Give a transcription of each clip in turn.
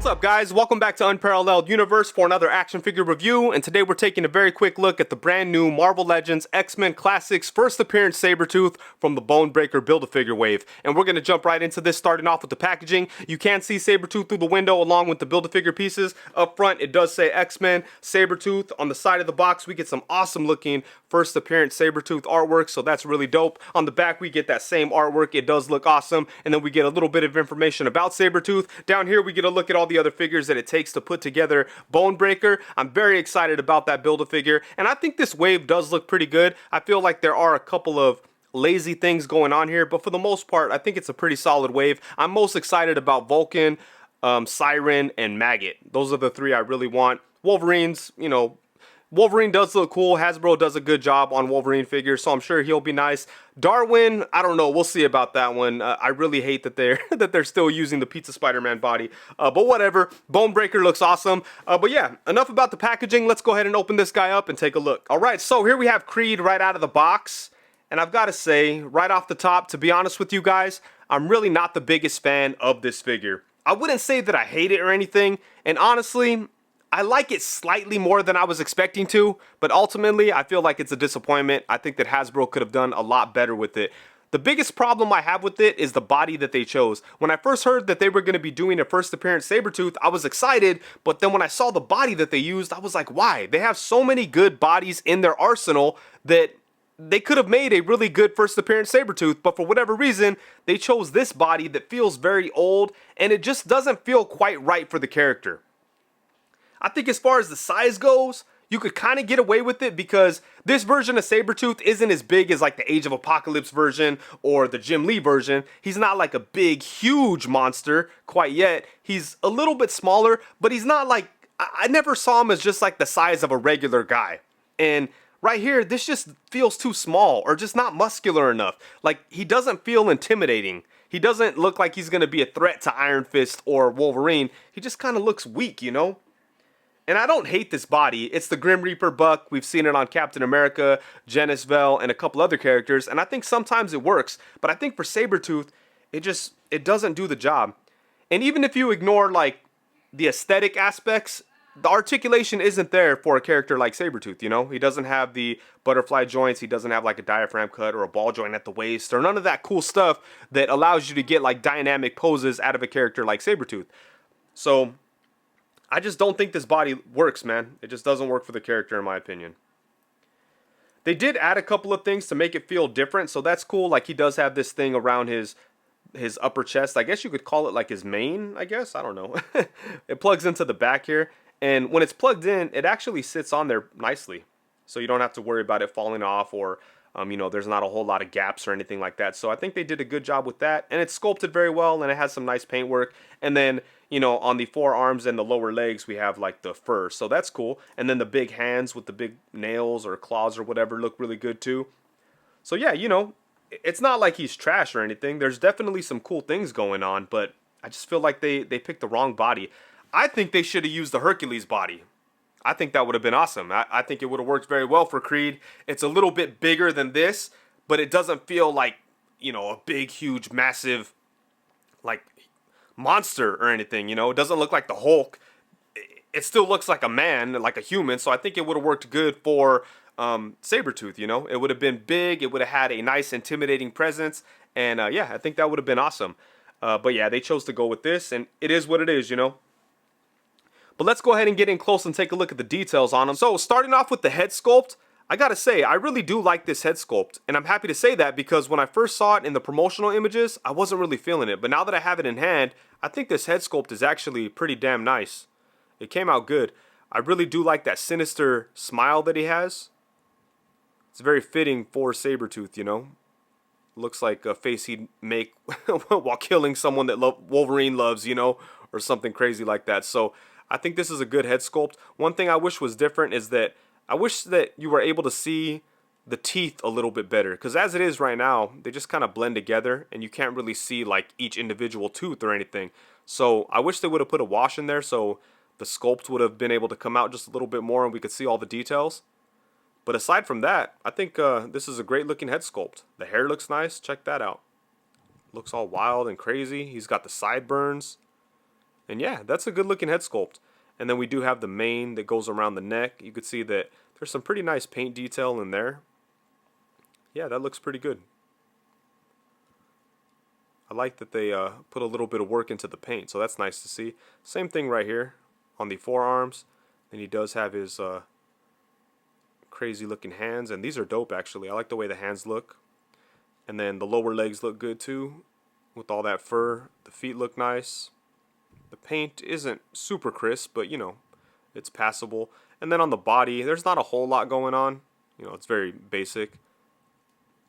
What's up, guys? Welcome back to Unparalleled Universe for another action figure review, and today we're taking a very quick look at the brand new Marvel Legends X-Men Classics first appearance Sabretooth from the BoneBreaker Build-A-Figure wave. And we're going to jump right into this, starting off with the packaging. You can see Sabretooth through the window along with the Build-A-Figure pieces. Up front, it does say X-Men Sabretooth. On the side of the box, we get some awesome looking first appearance Sabretooth artwork, so that's really dope. On the back, we get that same artwork. It does look awesome. And then we get a little bit of information about Sabretooth. Down here, we get a look at all the other figures that it takes to put together BoneBreaker. I'm very excited about that Build-A-Figure, and I think this wave does look pretty good. I feel like there are a couple of lazy things going on here, but for the most part, I think it's a pretty solid wave. I'm most excited about Vulcan, Siren, and Maggot. Those are the three I really want. Wolverine's, you know, Wolverine does look cool. Hasbro does a good job on Wolverine figures, so I'm sure he'll be nice. Darwin, I don't know. We'll see about that one. I really hate that they're still using the Pizza Spider-Man body, but whatever. BoneBreaker looks awesome. But yeah, enough about the packaging. Let's go ahead and open this guy up and take a look. All right, so here we have Creed right out of the box, and I've got to say, right off the top, to be honest with you guys, I'm really not the biggest fan of this figure. I wouldn't say that I hate it or anything, and honestly, I like it slightly more than I was expecting to, but ultimately, I feel like it's a disappointment. I think that Hasbro could have done a lot better with it. The biggest problem I have with it is the body that they chose. When I first heard that they were going to be doing a first appearance Sabretooth, I was excited, but then when I saw the body that they used, I was like, why? They have so many good bodies in their arsenal that they could have made a really good first appearance Sabretooth, but for whatever reason, they chose this body that feels very old, and it just doesn't feel quite right for the character. I think as far as the size goes, you could kind of get away with it because this version of Sabretooth isn't as big as like the Age of Apocalypse version or the Jim Lee version. He's not like a big, huge monster quite yet. He's a little bit smaller, but he's not like, I never saw him as just like the size of a regular guy. And right here, this just feels too small or just not muscular enough. Like, he doesn't feel intimidating. He doesn't look like he's going to be a threat to Iron Fist or Wolverine. He just kind of looks weak, you know? And I don't hate this body. It's the Grim Reaper Buck. We've seen it on Captain America, Genis-Vell, and a couple other characters. And I think sometimes it works. But I think for Sabretooth, it doesn't do the job. And even if you ignore, like, the aesthetic aspects, the articulation isn't there for a character like Sabretooth, you know? He doesn't have the butterfly joints. He doesn't have, like, a diaphragm cut or a ball joint at the waist or none of that cool stuff that allows you to get, like, dynamic poses out of a character like Sabretooth. So I just don't think this body works, man. It just doesn't work for the character, in my opinion. They did add a couple of things to make it feel different, so that's cool. Like, he does have this thing around his upper chest. I guess you could call it like his mane, I guess. I don't know. It plugs into the back here, and when it's plugged in, it actually sits on there nicely. So you don't have to worry about it falling off or, you know, there's not a whole lot of gaps or anything like that. So I think they did a good job with that, and it's sculpted very well, and it has some nice paintwork. And then, you know, on the forearms and the lower legs, we have like the fur, so that's cool. And then the big hands with the big nails or claws or whatever look really good too. So yeah, you know, it's not like he's trash or anything. There's definitely some cool things going on, but I just feel like they picked the wrong body. I think they should have used the Hercules body. I think that would have been awesome. I think it would have worked very well for Creed. It's a little bit bigger than this, but it doesn't feel like, you know, a big, huge, massive, like, monster or anything, you know? It doesn't look like the Hulk. It still looks like a man, like a human, so I think it would have worked good for Sabretooth, you know? It would have been big, it would have had a nice, intimidating presence, and yeah, I think that would have been awesome. But yeah, they chose to go with this, and it is what it is, you know? But let's go ahead and get in close and take a look at the details on him. So, starting off with the head sculpt, I gotta say, I really do like this head sculpt. And I'm happy to say that because when I first saw it in the promotional images, I wasn't really feeling it. But now that I have it in hand, I think this head sculpt is actually pretty damn nice. It came out good. I really do like that sinister smile that he has. It's very fitting for Sabretooth, you know? Looks like a face he'd make while killing someone that Wolverine loves, you know? Or something crazy like that. So I think this is a good head sculpt. One thing I wish was different is that I wish that you were able to see the teeth a little bit better. Because as it is right now, they just kind of blend together and you can't really see like each individual tooth or anything. So I wish they would have put a wash in there so the sculpt would have been able to come out just a little bit more and we could see all the details. But aside from that, I think this is a great looking head sculpt. The hair looks nice. Check that out. Looks all wild and crazy. He's got the sideburns. And yeah, that's a good looking head sculpt. And then we do have the mane that goes around the neck. You could see that there's some pretty nice paint detail in there. Yeah, that looks pretty good. I like that they put a little bit of work into the paint, so that's nice to see. Same thing right here on the forearms. And he does have his crazy looking hands, and these are dope actually. I like the way the hands look. And then the lower legs look good too with all that fur. The feet look nice. The paint isn't super crisp, but you know, it's passable. And then on the body, there's not a whole lot going on. You know, it's very basic.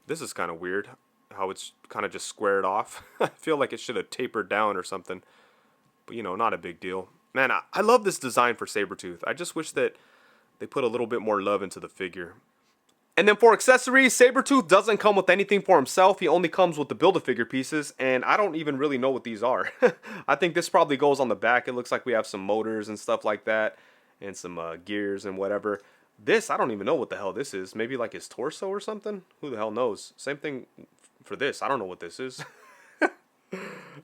This is kind of weird how it's kind of just squared off. I feel like it should have tapered down or something. But you know, not a big deal. Man, I love this design for Sabretooth. I just wish that they put a little bit more love into the figure. And then for accessories, Sabretooth doesn't come with anything for himself. He only comes with the Build-A-Figure pieces, and I don't even really know what these are. I think this probably goes on the back. It looks like we have some motors and stuff like that, and some gears and whatever. This, I don't even know what the hell this is. Maybe like his torso or something? Who the hell knows? Same thing for this. I don't know what this is.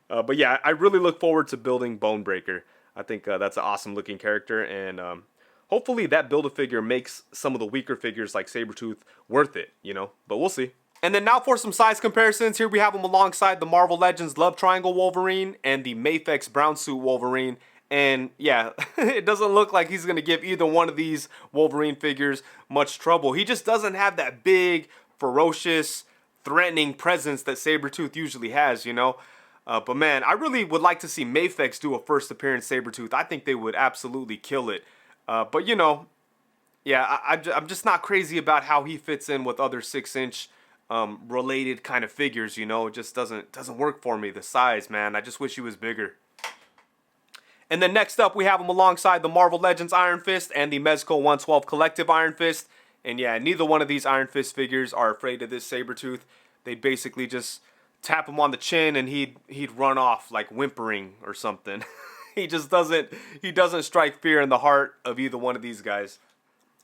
But yeah, I really look forward to building BoneBreaker. I think that's an awesome looking character, and hopefully that Build-A-Figure makes some of the weaker figures like Sabretooth worth it, you know, but we'll see. And then now for some size comparisons. Here we have him alongside the Marvel Legends Love Triangle Wolverine and the Mafex Brown Suit Wolverine. And yeah, it doesn't look like he's going to give either one of these Wolverine figures much trouble. He just doesn't have that big, ferocious, threatening presence that Sabretooth usually has, you know. But man, I really would like to see Mafex do a first appearance Sabretooth. I think they would absolutely kill it. But you know, yeah, I'm just not crazy about how he fits in with other 6-inch related kind of figures, you know. It just doesn't work for me, the size, man. I just wish he was bigger. And then next up, we have him alongside the Marvel Legends Iron Fist and the Mezco 112 Collective Iron Fist. And yeah, neither one of these Iron Fist figures are afraid of this Sabretooth. They'd basically just tap him on the chin and he'd run off like whimpering or something. He doesn't strike fear in the heart of either one of these guys.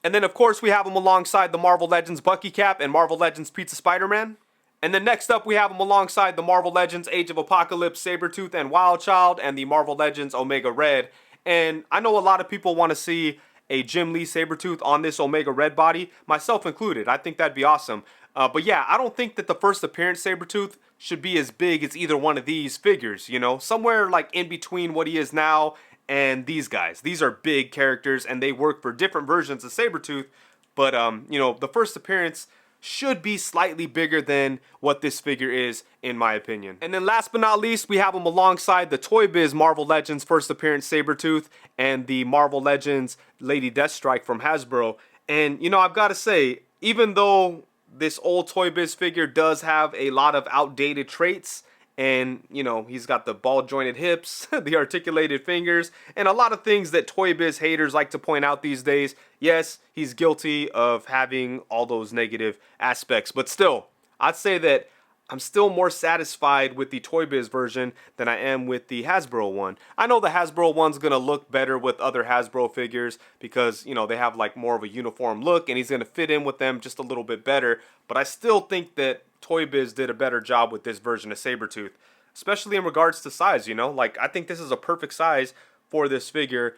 And then of course we have him alongside the Marvel Legends Bucky Cap and Marvel Legends Pizza Spider-Man. And then next up we have him alongside the Marvel Legends Age of Apocalypse Sabretooth and Wild Child and the Marvel Legends Omega Red. And I know a lot of people want to see a Jim Lee Sabretooth on this Omega Red body, myself included. I think that'd be awesome. But yeah, I don't think that the first appearance Sabretooth should be as big as either one of these figures, you know? Somewhere like in between what he is now and these guys. These are big characters and they work for different versions of Sabretooth. But, you know, the first appearance should be slightly bigger than what this figure is, in my opinion. And then last but not least, we have him alongside the Toy Biz Marvel Legends First Appearance Sabretooth and the Marvel Legends Lady Deathstrike from Hasbro. And, you know, I've got to say, even though this old Toy Biz figure does have a lot of outdated traits, and, you know, he's got the ball-jointed hips, the articulated fingers, and a lot of things that Toy Biz haters like to point out these days. Yes, he's guilty of having all those negative aspects, but still, I'd say that I'm still more satisfied with the Toy Biz version than I am with the Hasbro one. I know the Hasbro one's going to look better with other Hasbro figures because, you know, they have like more of a uniform look and he's going to fit in with them just a little bit better, but I still think that Toy Biz did a better job with this version of Sabretooth, especially in regards to size, you know? Like, I think this is a perfect size for this figure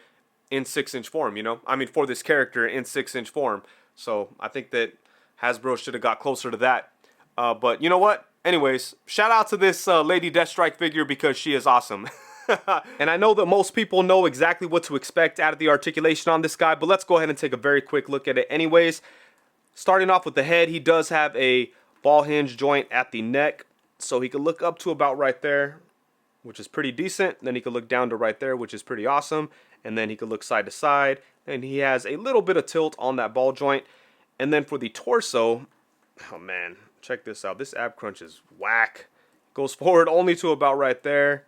in 6-inch form, you know? I mean, for this character in 6-inch form. So, I think that Hasbro should have got closer to that. But, you know what? Anyways, shout out to this Lady Deathstrike figure because she is awesome. And I know that most people know exactly what to expect out of the articulation on this guy, but let's go ahead and take a very quick look at it anyways. Starting off with the head, he does have a ball hinge joint at the neck, so he can look up to about right there, which is pretty decent. Then he can look down to right there, which is pretty awesome. And then he can look side to side, and he has a little bit of tilt on that ball joint. And then for the torso, oh man, check this out. This ab crunch is whack. Goes forward only to about right there,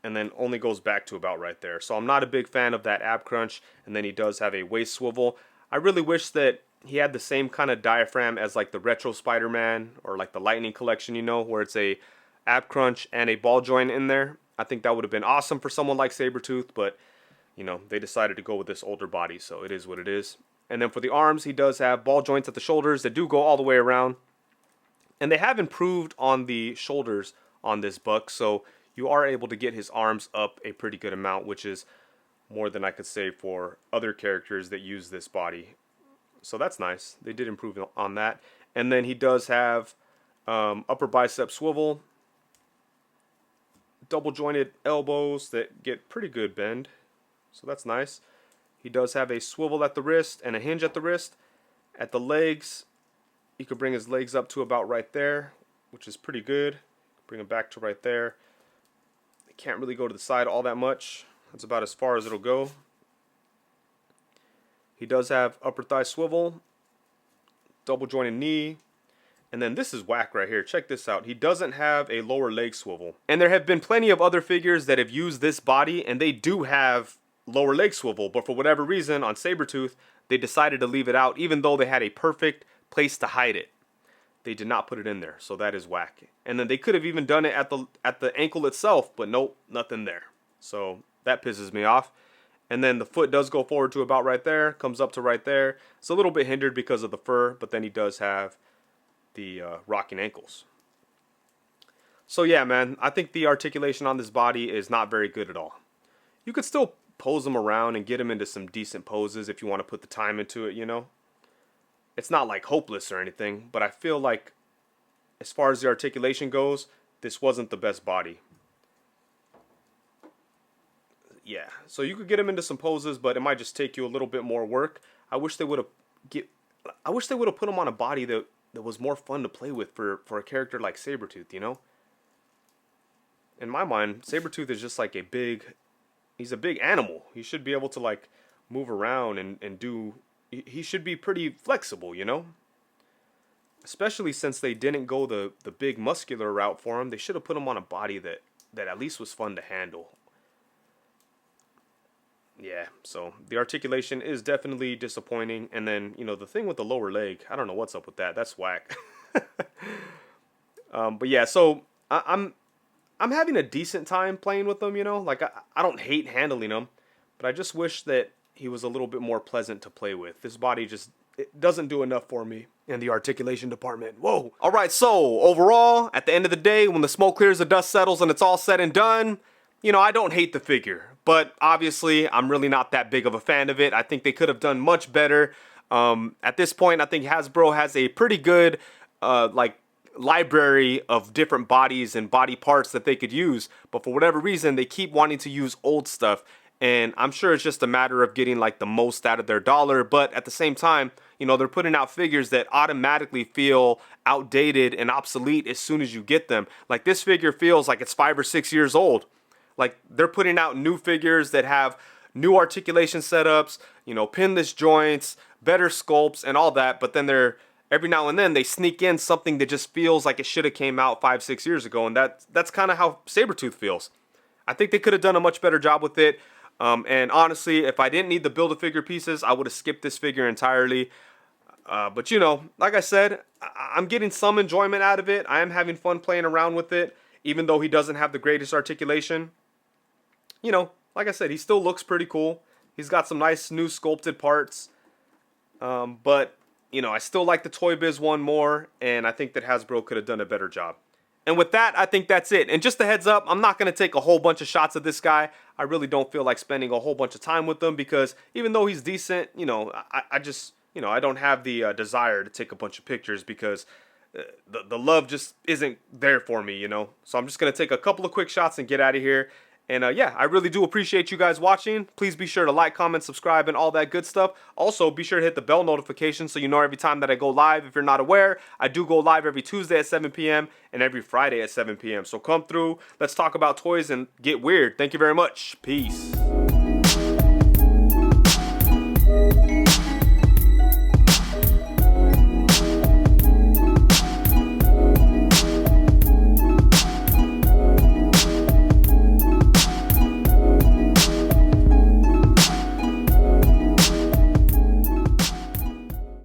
and then only goes back to about right there. So I'm not a big fan of that ab crunch. And then he does have a waist swivel. I really wish that he had the same kind of diaphragm as like the Retro Spider-Man or like the Lightning Collection, you know, where it's a ab crunch and a ball joint in there. I think that would have been awesome for someone like Sabretooth, but, you know, they decided to go with this older body, so it is what it is. And then for the arms, he does have ball joints at the shoulders that do go all the way around. And they have improved on the shoulders on this buck, so you are able to get his arms up a pretty good amount, which is more than I could say for other characters that use this body. So that's nice. They did improve on that. And then he does have upper bicep swivel, double jointed elbows that get pretty good bend. So that's nice. He does have a swivel at the wrist and a hinge at the wrist. At the legs, he could bring his legs up to about right there, which is pretty good. Bring them back to right there. They can't really go to the side all that much. That's about as far as it'll go. He does have upper thigh swivel, double jointed knee, and then this is whack right here. Check this out. He doesn't have a lower leg swivel. And there have been plenty of other figures that have used this body, and they do have lower leg swivel, but for whatever reason on Sabretooth, they decided to leave it out, even though they had a perfect place to hide it. They did not put it in there, so that is whack. And then they could have even done it at the ankle itself, but nope, nothing there. So that pisses me off. And then the foot does go forward to about right there, comes up to right there. It's a little bit hindered because of the fur, but then he does have the rocking ankles. So yeah, man, I think the articulation on this body is not very good at all. You could still pose him around and get him into some decent poses if you want to put the time into it, you know. It's not like hopeless or anything, but I feel like as far as the articulation goes, this wasn't the best body. Yeah, so you could get him into some poses, but it might just take you a little bit more work. I wish they would have put him on a body that was more fun to play with for a character like Sabretooth, you know? In my mind, Sabretooth is just like he's a big animal. He should be able to like move around and do, he should be pretty flexible, you know? Especially since they didn't go the big muscular route for him. They should have put him on a body that at least was fun to handle. Yeah, so the articulation is definitely disappointing. And then, you know, the thing with the lower leg, I don't know what's up with that. That's whack. But yeah, so I'm having a decent time playing with them, you know. Like, I don't hate handling him, but I just wish that he was a little bit more pleasant to play with. This body just, it doesn't do enough for me in the articulation department. Whoa. All right, so overall, at the end of the day, when the smoke clears, the dust settles, and it's all said and done, you know, I don't hate the figure, but obviously I'm really not that big of a fan of it. I think they could have done much better. At this point, I think Hasbro has a pretty good like library of different bodies and body parts that they could use, but for whatever reason, they keep wanting to use old stuff. And I'm sure it's just a matter of getting like the most out of their dollar, but at the same time, you know, they're putting out figures that automatically feel outdated and obsolete as soon as you get them. Like this figure feels like it's 5 or 6 years old. Like they're putting out new figures that have new articulation setups, you know, pinless joints, better sculpts and all that, but then every now and then they sneak in something that just feels like it should have came out 5, 6 years ago, and that's kind of how Sabretooth feels. I think they could have done a much better job with it. And honestly, if I didn't need the Build-A-Figure pieces, I would have skipped this figure entirely. But you know, like I said, I'm getting some enjoyment out of it. I am having fun playing around with it, even though he doesn't have the greatest articulation. You know, like I said, he still looks pretty cool. He's got some nice new sculpted parts. But, you know, I still like the Toy Biz one more, and I think that Hasbro could have done a better job. And with that, I think that's it. And just a heads up, I'm not going to take a whole bunch of shots of this guy. I really don't feel like spending a whole bunch of time with him because even though he's decent, you know, I just, you know, I don't have the desire to take a bunch of pictures because the love just isn't there for me, you know. So I'm just going to take a couple of quick shots and get out of here. And yeah, I really do appreciate you guys watching. Please be sure to like, comment, subscribe, and all that good stuff. Also, be sure to hit the bell notification so you know every time that I go live. If you're not aware, I do go live every Tuesday at 7 p.m. and every Friday at 7 p.m. So come through, let's talk about toys and get weird. Thank you very much. Peace.